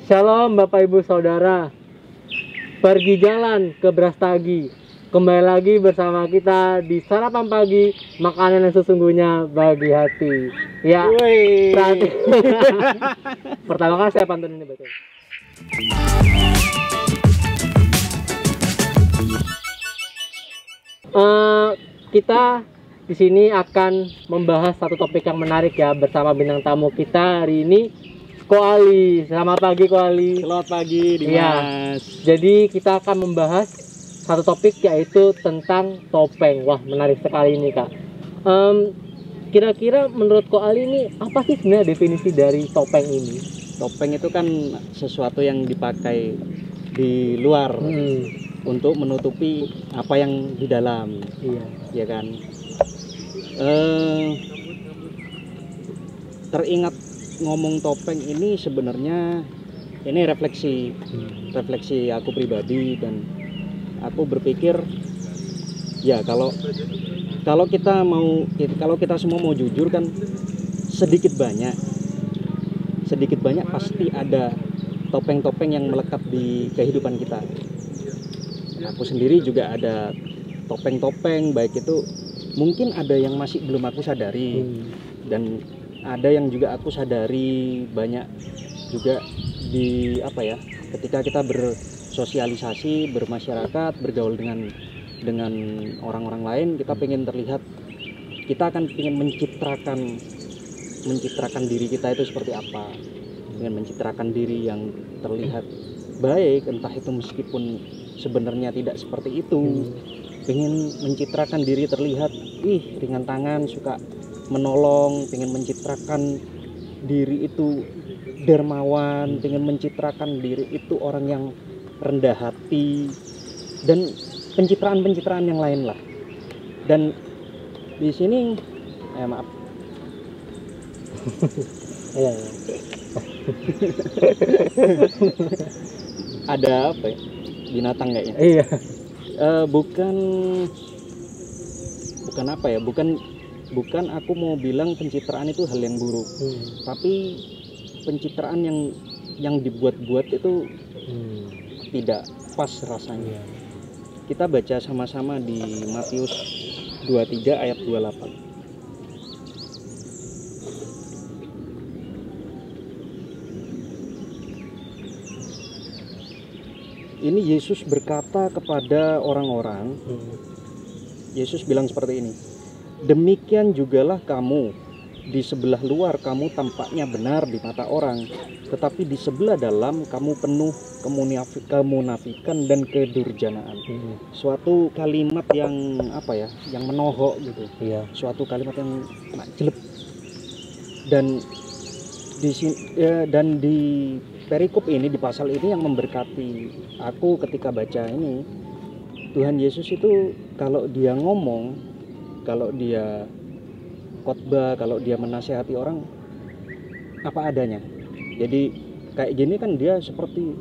Shalom Bapak Ibu Saudara. Pergi jalan ke Brastagi. Kembali lagi bersama kita di sarapan pagi, makanan yang sesungguhnya bagi hati. Ya. Saat pertama kali saya pantun ini betul. Kita di sini akan membahas satu topik yang menarik ya bersama bintang tamu kita hari ini, Ko Ali. Selamat pagi Ko Ali. Selamat pagi Dimas. Ya, jadi kita akan membahas satu topik yaitu tentang topeng. Wah, menarik sekali ini Kak. Kira-kira menurut Ko Ali ini apa sih sebenarnya definisi dari topeng ini? Topeng itu kan sesuatu yang dipakai di luar untuk menutupi apa yang di dalam. Iya. Ya kan. Teringat ngomong topeng ini sebenarnya ini refleksi aku pribadi, dan aku berpikir ya kalau kita semua mau jujur kan, sedikit banyak pasti ada topeng-topeng yang melekat di kehidupan kita. Aku sendiri juga ada topeng-topeng, baik itu mungkin ada yang masih belum aku sadari, dan ada yang juga aku sadari banyak juga di ketika kita bersosialisasi, bermasyarakat, bergaul dengan orang-orang lain, kita pengen terlihat, kita akan pengen mencitrakan diri kita itu seperti apa, dengan mencitrakan diri yang terlihat baik, entah itu meskipun sebenarnya tidak seperti itu. Pengen mencitrakan diri terlihat ringan tangan, suka menolong, pengen mencitrakan diri itu dermawan, pengen mencitrakan diri itu orang yang rendah hati, dan pencitraan-pencitraan yang lain lah. Dan di sini maaf ada apa ya, binatang kayaknya. Iya. Bukan aku mau bilang pencitraan itu hal yang buruk, tapi pencitraan yang dibuat-buat itu tidak pas rasanya. Kita baca sama-sama di Matius 23 ayat 28. Ini Yesus berkata kepada orang-orang. Yesus bilang seperti ini, demikian jugalah kamu, di sebelah luar kamu tampaknya benar di mata orang, tetapi di sebelah dalam kamu penuh kemunafikan dan kedurjanaan. Suatu kalimat yang yang menohok gitu. Iya. Suatu kalimat yang jelek. Dan di perikop ini, di pasal ini yang memberkati aku ketika baca ini, Tuhan Yesus itu kalau dia ngomong, kalau dia khotbah, kalau dia menasehati orang, apa adanya. Jadi kayak gini kan dia seperti,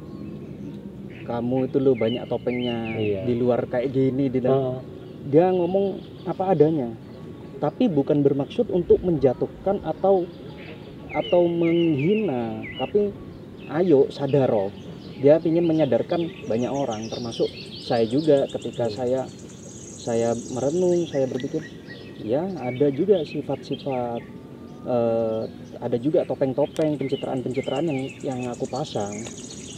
kamu itu loh banyak topengnya, di luar kayak gini, di dalam dia ngomong apa adanya, tapi bukan bermaksud untuk menjatuhkan atau menghina, tapi ayo sadaro. Dia ingin menyadarkan banyak orang, termasuk saya juga. Ketika saya merenung, saya berpikir, ya ada juga sifat-sifat, ada juga topeng-topeng, pencitraan-pencitraan yang aku pasang,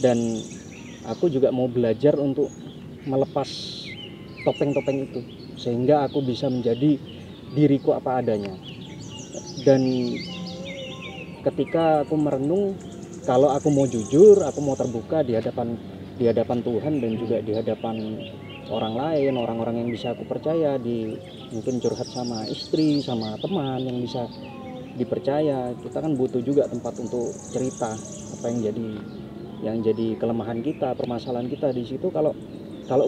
dan aku juga mau belajar untuk melepas topeng-topeng itu, sehingga aku bisa menjadi diriku apa adanya. Dan ketika aku merenung, kalau aku mau jujur, aku mau terbuka di hadapan Tuhan, dan juga di hadapan orang lain, orang-orang yang bisa aku percaya, mungkin curhat sama istri, sama teman yang bisa dipercaya. Kita kan butuh juga tempat untuk cerita apa yang jadi kelemahan kita, permasalahan kita di situ. Kalau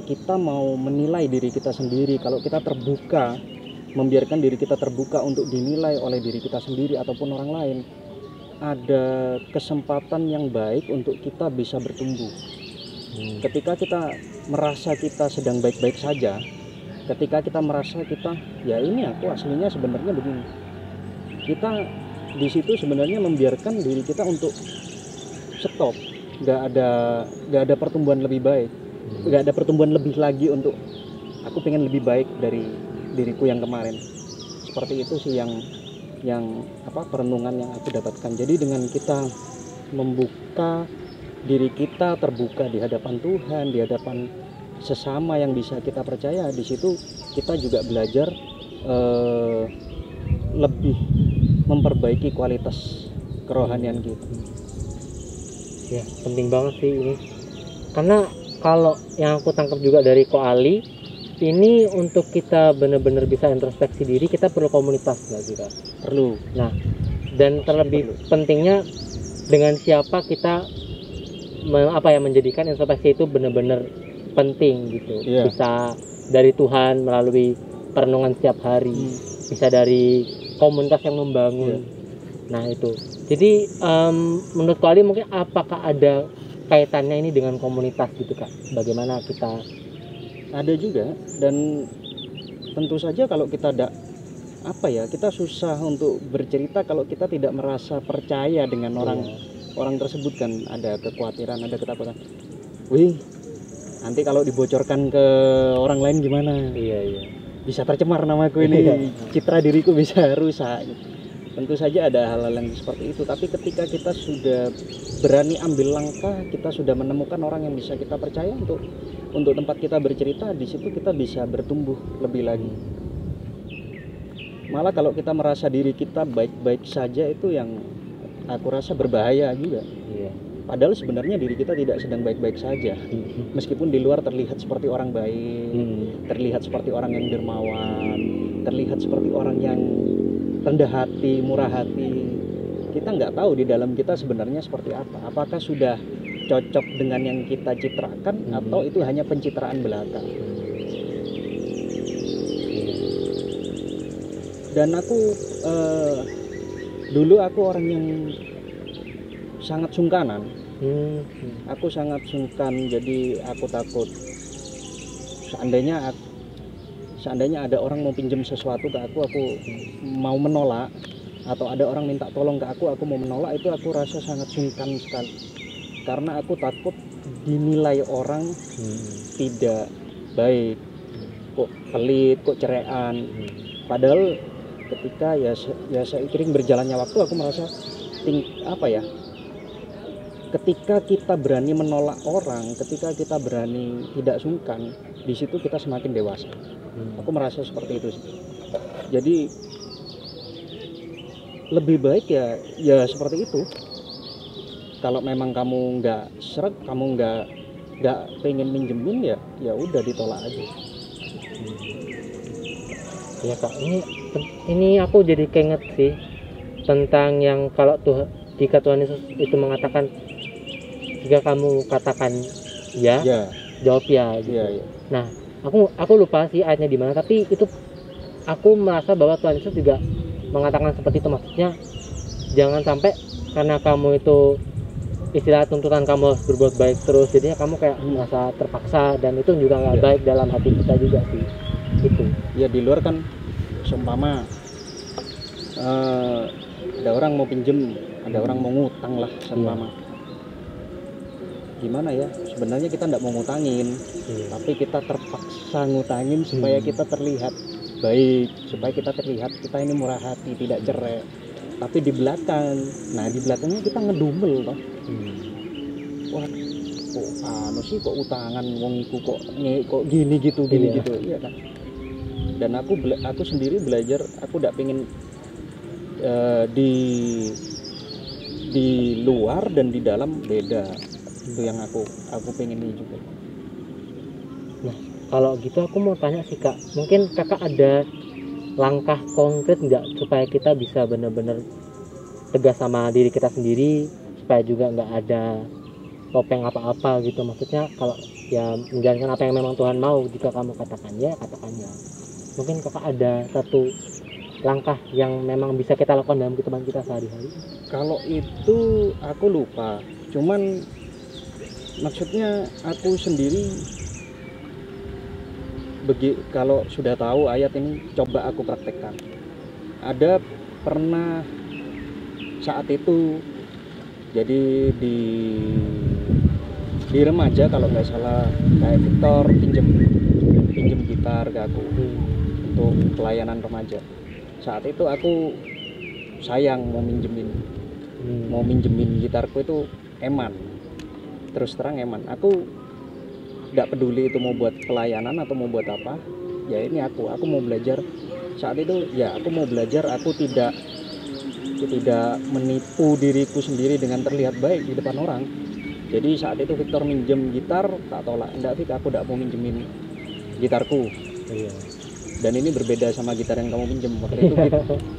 kita mau menilai diri kita sendiri, kalau kita terbuka, membiarkan diri kita terbuka untuk dinilai oleh diri kita sendiri ataupun orang lain, ada kesempatan yang baik untuk kita bisa bertumbuh. Ketika kita merasa kita sedang baik-baik saja, ketika kita merasa kita, ya ini aku aslinya sebenarnya begini, kita di situ sebenarnya membiarkan diri kita untuk stop, nggak ada pertumbuhan lebih baik, nggak ada pertumbuhan lebih lagi untuk aku pengen lebih baik dari diriku yang kemarin. Seperti itu sih yang perenungan yang aku dapatkan. Jadi dengan kita membuka diri kita, terbuka di hadapan Tuhan, di hadapan sesama yang bisa kita percaya, di situ kita juga belajar lebih memperbaiki kualitas kerohanian kita. Ya, penting banget sih ini. Karena kalau yang aku tangkap juga dari Ko Ali, ini untuk kita benar-benar bisa introspeksi diri, kita perlu komunitas nggak sih, Kak? Perlu. Nah, dan terlebih pentingnya dengan siapa kita menjadikan introspeksi itu benar-benar penting gitu. Iya. Bisa dari Tuhan melalui perenungan setiap hari, bisa dari komunitas yang membangun. Nah itu. Jadi menurut Ko Ali mungkin apakah ada kaitannya ini dengan komunitas gitu, Kak? Bagaimana kita? Ada juga, dan tentu saja kalau kita kita susah untuk bercerita kalau kita tidak merasa percaya dengan orang tersebut, kan ada kekhawatiran, ada ketakutan. Wih, nanti kalau dibocorkan ke orang lain gimana? Iya. Bisa tercemar namaku ini, citra diriku bisa rusak. Tentu saja ada hal-hal yang seperti itu, tapi ketika kita sudah berani ambil langkah, kita sudah menemukan orang yang bisa kita percaya untuk tempat kita bercerita, di situ kita bisa bertumbuh lebih lagi. Malah kalau kita merasa diri kita baik-baik saja, itu yang aku rasa berbahaya juga. Iya. Padahal sebenarnya diri kita tidak sedang baik-baik saja. Meskipun di luar terlihat seperti orang baik, terlihat seperti orang yang dermawan, terlihat seperti orang yang rendah hati, murah hati, kita nggak tahu di dalam kita sebenarnya seperti apa. Apakah sudah cocok dengan yang kita citrakan atau itu hanya pencitraan belaka. Dan aku dulu aku orang yang sangat sungkanan. Aku sangat sungkan, jadi aku takut seandainya ada orang mau pinjam sesuatu ke aku mau menolak, atau ada orang minta tolong ke aku mau menolak, itu aku rasa sangat sungkan sekali. Karena aku takut dinilai orang tidak baik, kok pelit, kok cerean. Padahal ketika ya seiring berjalannya waktu aku merasa ketika kita berani menolak orang, ketika kita berani tidak sungkan, di situ kita semakin dewasa. Aku merasa seperti itu sih. Jadi lebih baik ya seperti itu. Kalau memang kamu nggak seret, kamu nggak pengen minjemin, ya udah ditolak aja. Ya Kak, ini aku jadi keinget sih tentang yang kalau jika Tuhan Yesus itu mengatakan, jika kamu katakan ya, jawab ya gitu. Ya. Nah, aku lupa sih ayatnya di mana, tapi itu aku merasa bahwa Tuhan Yesus juga mengatakan seperti itu. Maksudnya jangan sampai karena kamu itu istilah tuntutan kamu harus berbuat baik terus, jadinya kamu kayak merasa terpaksa, dan itu juga nggak baik dalam hati kita juga sih. Itu ya, di luar kan seumpama ada orang mau pinjem, ada orang mau ngutang lah seumpama. Gimana ya, sebenarnya kita nggak mau ngutangin, tapi kita terpaksa ngutangin supaya kita terlihat baik, supaya kita terlihat kita ini murah hati, tidak cerai. Tapi di belakangnya kita ngedumel toh. Wah, kok utangan wong iku kok gini gitu. Iya kan. Dan aku sendiri belajar, aku tidak pengen di luar dan di dalam beda. Itu yang aku pengen ini juga. Nah, kalau gitu aku mau tanya sih Kak, mungkin Kakak ada langkah konkret nggak supaya kita bisa benar-benar tegas sama diri kita sendiri, supaya juga nggak ada topeng apa-apa gitu. Maksudnya kalau ya menjalankan apa yang memang Tuhan mau, jika kamu katakan ya, katakan ya. Mungkin Kakak ada satu langkah yang memang bisa kita lakukan dalam kehidupan kita sehari-hari. Kalau itu aku lupa, cuman maksudnya aku sendiri kalau sudah tahu ayat ini, coba aku praktekkan. Ada pernah saat itu, jadi di di remaja kalau nggak salah kayak Victor pinjem gitar ke aku untuk pelayanan remaja. Saat itu aku sayang mau minjemin gitarku itu Eman, terus terang Eman. Aku nggak peduli itu mau buat pelayanan atau mau buat apa, ya ini aku mau belajar. Saat itu ya aku mau belajar, aku tidak menipu diriku sendiri dengan terlihat baik di depan orang. Jadi saat itu Victor minjem gitar, tak tolak, enggak Vic, aku tidak mau minjemin gitarku. Iya. Dan ini berbeda sama gitar yang kamu pinjem. Waktu itu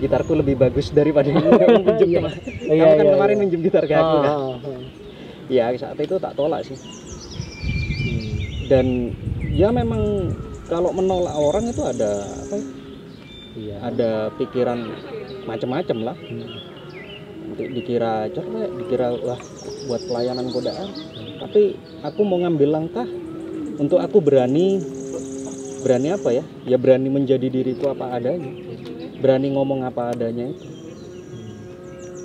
gitarku lebih bagus daripada yang kamu pinjem. Iya. Kamu kan kemarin minjem gitar ke aku kan. Ah. Ya saat itu tak tolak sih. Dan ya memang kalau menolak orang itu ada apa ya? Iya. Ada pikiran macam-macam lah. Nanti dikira cerewet, dikira wah buat pelayanan godaan. Tapi aku mau ngambil langkah untuk aku berani apa ya? Ya berani menjadi diriku apa adanya. Berani ngomong apa adanya itu.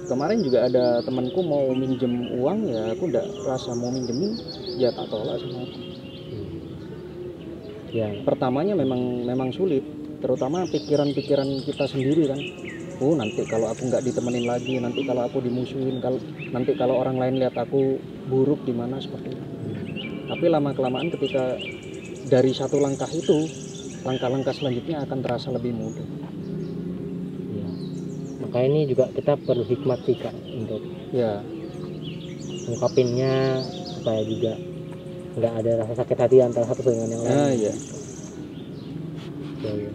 Kemarin juga ada temanku mau minjem uang, ya aku ndak rasa mau minjemin, ya tak tolak sama aku. Ya. Pertamanya memang sulit, terutama pikiran-pikiran kita sendiri kan. Nanti kalau aku nggak ditemenin lagi, nanti kalau aku dimusuhin, nanti kalau orang lain lihat aku buruk gimana seperti itu. Tapi lama-kelamaan ketika dari satu langkah itu, langkah-langkah selanjutnya akan terasa lebih mudah. Ya. Maka ini juga kita perlu hikmat sih Kak untuk Ya, ngungkapinnya supaya juga nggak ada rasa sakit hati antara satu dengan yang lain. ya. Ya.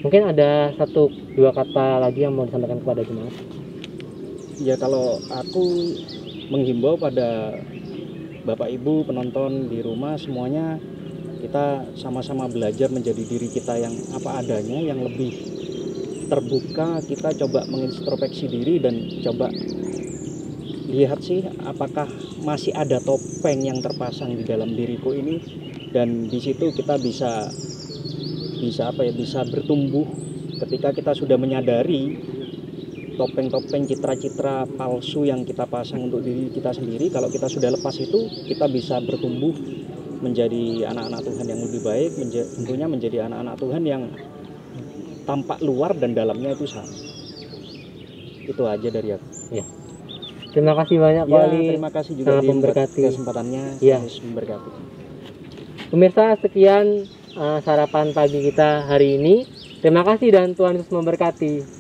Mungkin ada 1-2 kata lagi yang mau disampaikan kepada jemaat. Ya kalau aku menghimbau pada Bapak Ibu penonton di rumah semuanya, kita sama-sama belajar menjadi diri kita yang apa adanya, yang lebih terbuka. Kita coba mengintrospeksi diri dan coba lihat sih apakah masih ada topeng yang terpasang di dalam diriku ini, dan di situ kita bisa bertumbuh ketika kita sudah menyadari topeng-topeng citra-citra palsu yang kita pasang untuk diri kita sendiri. Kalau kita sudah lepas itu, kita bisa bertumbuh menjadi anak-anak Tuhan yang lebih baik, tentunya menjadi anak-anak Tuhan yang tampak luar dan dalamnya itu sama. Itu aja dari aku. Ya. Terima kasih banyak Pak Ali. Terima kasih juga buat kesempatannya. Ya. Memberkati. Pemirsa, sekian sarapan pagi kita hari ini. Terima kasih dan Tuhan Yesus memberkati.